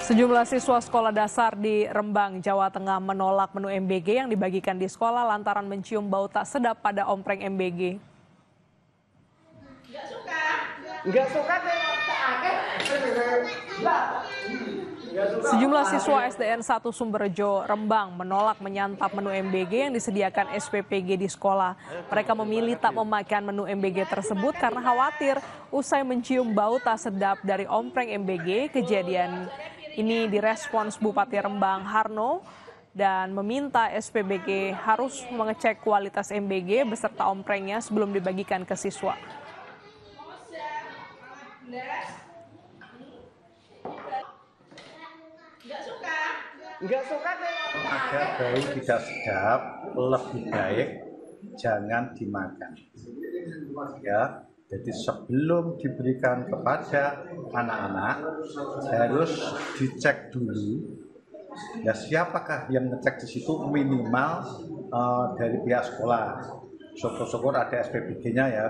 Sejumlah siswa sekolah dasar di Rembang, Jawa Tengah menolak menu MBG yang dibagikan di sekolah lantaran mencium bau tak sedap pada ompreng MBG. Nggak suka Sejumlah siswa SDN 1 Sumberjo, Rembang menolak menyantap menu MBG yang disediakan SPPG di sekolah. Mereka memilih tak memakan menu MBG tersebut karena khawatir usai mencium bau tak sedap dari ompreng MBG. Kejadian ini direspons Bupati Rembang Harno dan meminta SPBG harus mengecek kualitas MBG beserta omprengnya sebelum dibagikan ke siswa. nggak suka Agar bau tidak sedap, lebih baik jangan dimakan. Ya, jadi sebelum diberikan kepada anak-anak harus dicek dulu. Ya, siapakah yang ngecek di situ minimal dari pihak sekolah. Syukur-syukur ada SPBG-nya ya.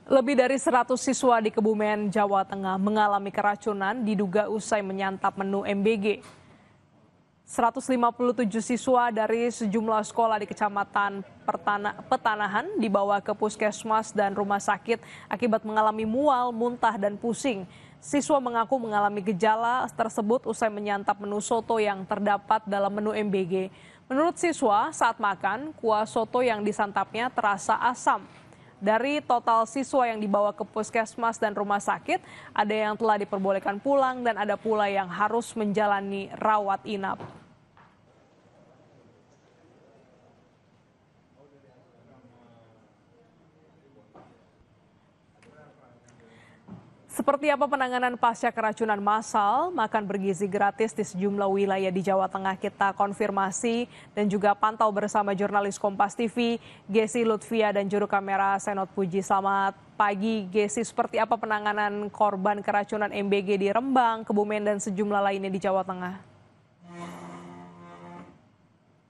Lebih dari 100 siswa di Kebumen, Jawa Tengah mengalami keracunan diduga usai menyantap menu MBG. 157 siswa dari sejumlah sekolah di Kecamatan Petanahan dibawa ke puskesmas dan rumah sakit akibat mengalami mual, muntah, dan pusing. Siswa mengaku mengalami gejala tersebut usai menyantap menu soto yang terdapat dalam menu MBG. Menurut siswa, saat makan, kuah soto yang disantapnya terasa asam. Dari total siswa yang dibawa ke puskesmas dan rumah sakit, ada yang telah diperbolehkan pulang dan ada pula yang harus menjalani rawat inap. Seperti apa penanganan pasca keracunan massal, makan bergizi gratis di sejumlah wilayah di Jawa Tengah kita konfirmasi dan juga pantau bersama jurnalis Kompas TV, Gesi Lutfia dan juru kamera Senot Puji. Selamat pagi Gesi, seperti apa penanganan korban keracunan MBG di Rembang, Kebumen dan sejumlah lainnya di Jawa Tengah?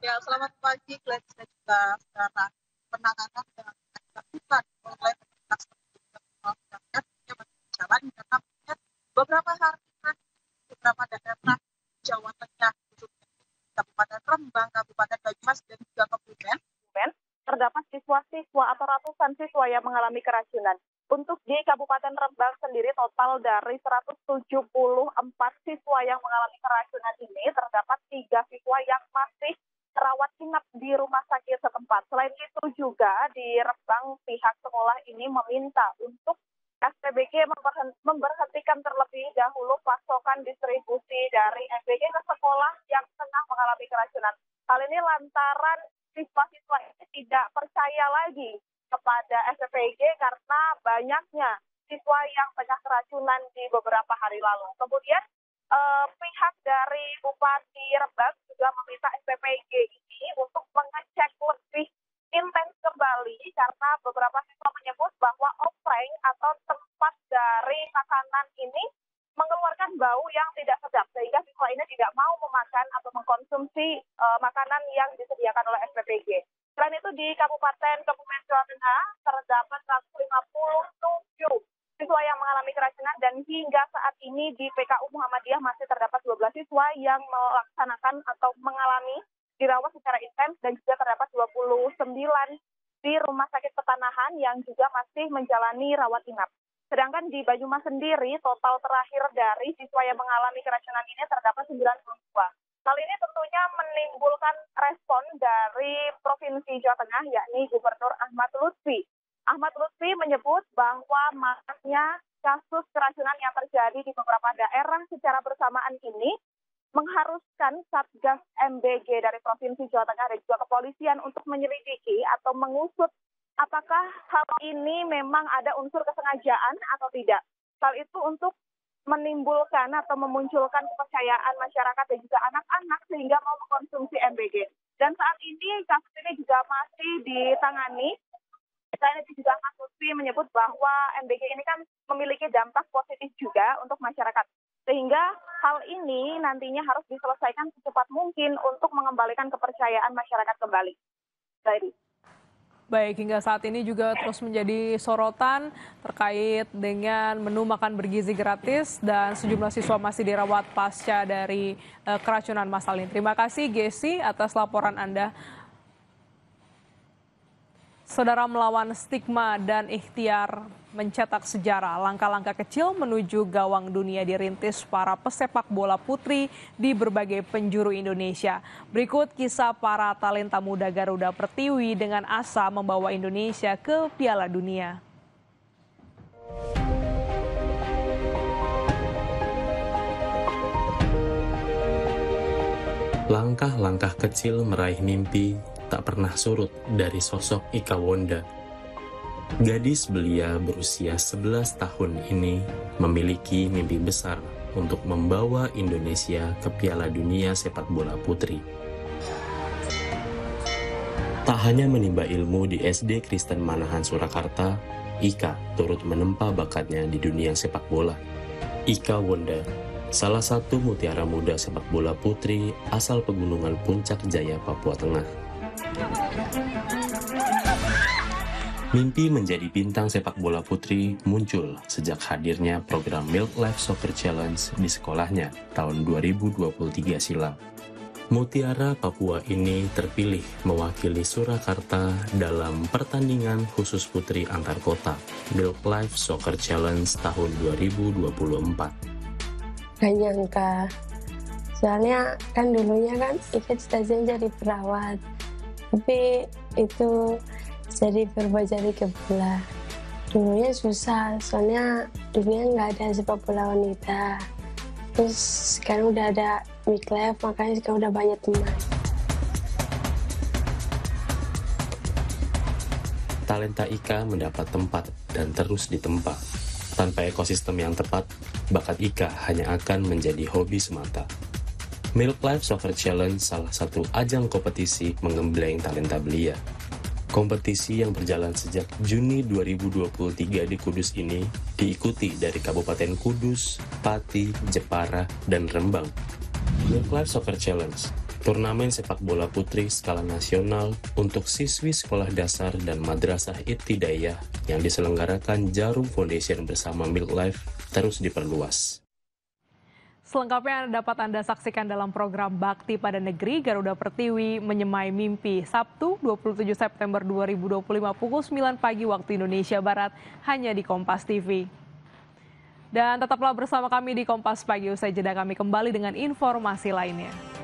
Ya, selamat pagi Glenn dan juga saudara. Penanganan yang dilakukan oleh petugas masyarakat jalan karena beberapa hari beberapa daerah Jawa Tengah, Kabupaten Rembang, Kabupaten Banyumas dan juga Kebumen terdapat siswa-siswa atau ratusan siswa yang mengalami keracunan. Untuk di Kabupaten Rembang sendiri total dari 174 siswa yang mengalami keracunan ini terdapat 3 siswa yang masih rawat inap di rumah sakit setempat. Selain itu juga di Rembang pihak sekolah ini meminta untuk SPBG memberhentikan terlebih dahulu pasokan distribusi dari MBG ke sekolah yang tengah mengalami keracunan. Hal ini lantaran siswa-siswa ini tidak percaya lagi kepada SPBG karena banyaknya siswa yang tengah keracunan di beberapa hari lalu. Kemudian pihak dari Bupati Rembang juga meminta SPBG ini untuk mengecek lebih intens kembali karena beberapa siswa menyebut bahwa ompreng atau tempat dari makanan ini mengeluarkan bau yang tidak sedap sehingga siswa ini tidak mau memakan atau mengkonsumsi makanan yang disediakan oleh SPBG. Selain itu di Kabupaten Kebumen Jawa Tengah terdapat 157 siswa yang mengalami keracunan dan hingga saat ini di PKU Muhammadiyah masih terdapat 12 siswa yang melaksanakan atau mengalami dirawat secara intens dan juga terdapat 29 di Rumah Sakit Petanahan yang juga masih menjalani rawat inap. Sedangkan di Banyumas sendiri total terakhir dari siswa yang mengalami keracunan ini terdapat 9 siswa. Hal ini tentunya menimbulkan respon dari Provinsi Jawa Tengah yakni Gubernur Ahmad Lutfi. Ahmad Lutfi menyebut bahwa masanya kasus keracunan yang terjadi di beberapa daerah secara bersamaan ini mengharuskan Satgas MBG dari Provinsi Jawa Tengah dan juga kepolisian untuk menyelidiki atau mengusut apakah hal ini memang ada unsur kesengajaan atau tidak. Hal itu untuk menimbulkan atau memunculkan kepercayaan masyarakat dan juga anak-anak sehingga mau mengkonsumsi MBG. Dan saat ini kasus ini juga masih ditangani. Selain itu juga Mas Lutfi menyebut bahwa MBG ini kan memiliki dampak positif juga untuk masyarakat. Sehingga hal ini nantinya harus diselesaikan secepat mungkin untuk mengembalikan kepercayaan masyarakat kembali. Jadi. Baik, hingga saat ini juga terus menjadi sorotan terkait dengan menu makan bergizi gratis dan sejumlah siswa masih dirawat pasca dari keracunan massal ini. Terima kasih Gesi atas laporan Anda. Saudara, melawan stigma dan ikhtiar mencetak sejarah, langkah-langkah kecil menuju gawang dunia dirintis para pesepak bola putri di berbagai penjuru Indonesia. Berikut kisah para talenta muda Garuda Pertiwi dengan asa membawa Indonesia ke Piala Dunia. Langkah-langkah kecil meraih mimpi tak pernah surut dari sosok Ika Wonda. Gadis belia berusia 11 tahun ini memiliki mimpi besar untuk membawa Indonesia ke Piala Dunia Sepak Bola Putri. Tak hanya menimba ilmu di SD Kristen Manahan Surakarta, Ika turut menempa bakatnya di dunia sepak bola. Ika Wonda, salah satu mutiara muda sepak bola putri asal Pegunungan Puncak Jaya, Papua Tengah. Mimpi menjadi bintang sepak bola putri muncul sejak hadirnya program Milk Life Soccer Challenge di sekolahnya tahun 2023 silam. Mutiara Papua ini terpilih mewakili Surakarta dalam pertandingan khusus putri antar kota Milk Life Soccer Challenge tahun 2024. Gak nyangka, soalnya kan dulunya kan Ika cita-cita jadi perawat, tapi itu jadi berubah jadi ke bola. Dulunya susah, soalnya dulunya nggak ada sepak bola wanita. Terus sekarang udah ada Midlife, makanya sekarang udah banyak teman. Talenta Ika mendapat tempat dan terus ditempa. Tanpa ekosistem yang tepat, bakat Ika hanya akan menjadi hobi semata. Milk Life Soccer Challenge salah satu ajang kompetisi menggembleng talenta belia. Kompetisi yang berjalan sejak Juni 2023 di Kudus ini diikuti dari Kabupaten Kudus, Pati, Jepara, dan Rembang. Milk Life Soccer Challenge, turnamen sepak bola putri skala nasional untuk siswi sekolah dasar dan madrasah ibtidaiyah yang diselenggarakan Jarum Foundation bersama Milk Life terus diperluas. Selengkapnya dapat Anda saksikan dalam program Bakti pada Negeri Garuda Pertiwi Menyemai Mimpi, Sabtu 27 September 2025 pukul 9 pagi waktu Indonesia Barat, hanya di Kompas TV. Dan tetaplah bersama kami di Kompas Pagi, usai jeda kami kembali dengan informasi lainnya.